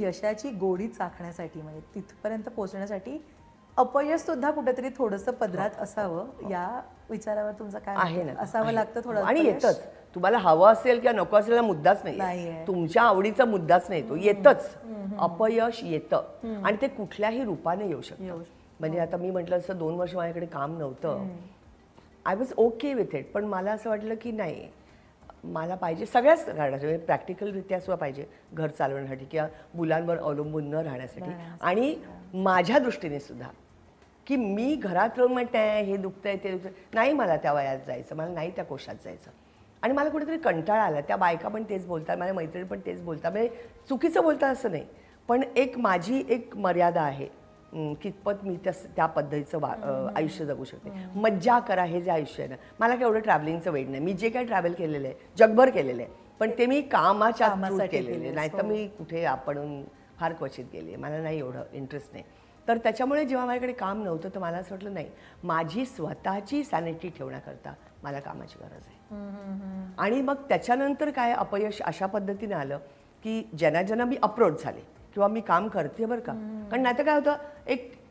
यशाची गोडी चाखण्यासाठी म्हणजे तिथपर्यंत पोहोचण्यासाठी अपयश सुद्धा कुठेतरी थोडंसं पदरात असावं या विचारावर तुमचं काय आहे ना, असावं लागतं थोडं आणि अपयश? येतच. तुम्हाला हवं असेल किंवा नको असेल मुद्दाच नाहीये. नाही, तुमच्या आवडीचा मुद्दाच नाही, तो येतच. अपयश येतं आणि ते कुठल्याही रूपाने येऊ शकतं. म्हणजे आता मी म्हटलं असं 2 वर्ष माझ्याकडे काम नव्हतं, I was okay with it. पण मला असं वाटलं की नाही, मला पाहिजे सगळ्याच कारणासाठी, प्रॅक्टिकलरित्या सुद्धा पाहिजे घर चालवण्यासाठी किंवा मुलांवर अवलंबून न राहण्यासाठी, आणि माझ्या दृष्टीने सुद्धा की मी घरात राहून म्हणते हे दुखतंय ते दुखतंय, नाही मला त्या वयात जायचं, मला नाही त्या कोशात जायचं. आणि मला कुठेतरी कंटाळा आला. त्या बायका पण तेच बोलतात, माझ्या मैत्रिणी पण तेच बोलतात. म्हणजे चुकीचं बोलतात असं नाही, पण एक माझी एक मर्यादा आहे कितपत मी त्या पद्धतीचं आयुष्य जगू शकते. मज्जा करा हे जे आयुष्य आहे ना, मला काय एवढं ट्रॅव्हलिंगचं वेळ नाही. मी जे काही ट्रॅव्हल केलेलं आहे जगभर केलेलं आहे, पण ते मी कामाच्या थ्रू केलेलं, नाही तर मी कुठे आपण फार क्वचित गेले, मला नाही एवढं इंटरेस्ट नाही. तर त्याच्यामुळे जेव्हा माझ्याकडे काम नव्हतं तर मला असं वाटलं नाही, माझी स्वतःची सॅनिटी ठेवण्याकरता मला कामाची गरज आहे. आणि मग त्याच्यानंतर काय अपयश अशा पद्धतीने आलं की ज्यांना मी अप्रोच झाले किंवा मी काम करते बरं का, कारण नाही तर काय होतं,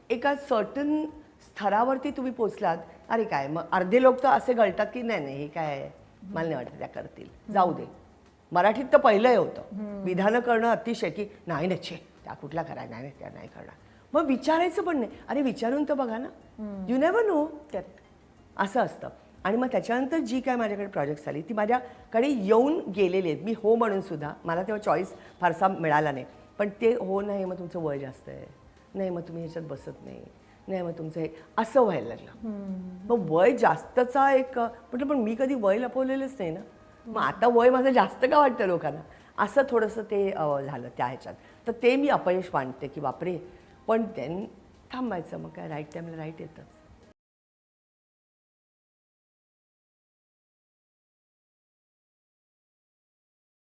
एका सर्टन स्तरावरती तुम्ही पोचलात, अरे काय मग अर्धे लोक तर असे गळतात की नाही नाही हे काय मला नाही वाटत त्या करतील, जाऊ दे. मराठीत तर पहिलं हे होतं, विधानं करणं अतिशय की नाही नाही त्या कुठला करायला, नाही त्या नाही करणार. मग विचारायचं पण नाही, अरे विचारून तर बघा ना, यू नेव्हर नो, असं असतं. आणि मग त्याच्यानंतर जी काय माझ्याकडे प्रोजेक्ट्स आली ती माझ्याकडे येऊन गेलेली आहेत. मी हो म्हणून सुद्धा मला तेव्हा चॉईस फारसा मिळाला नाही, पण ते हो नाही, मग तुमचं वय जास्त आहे, नाही मग तुम्ही ह्याच्यात बसत नाही, नाही मग तुमचं हे असं व्हायला लागलं. मग वय जास्तचा एक म्हटलं, पण मी कधी वय लपवलेलंच नाही ना, मग आता वय माझं जास्त का वाटतं लोकांना, असं थोडंसं ते झालं त्या ह्याच्यात. तर ते मी अपयश मानते की बापरे, पण देन थांबायचं, मग काय राईट टाईमला राईट येतंच.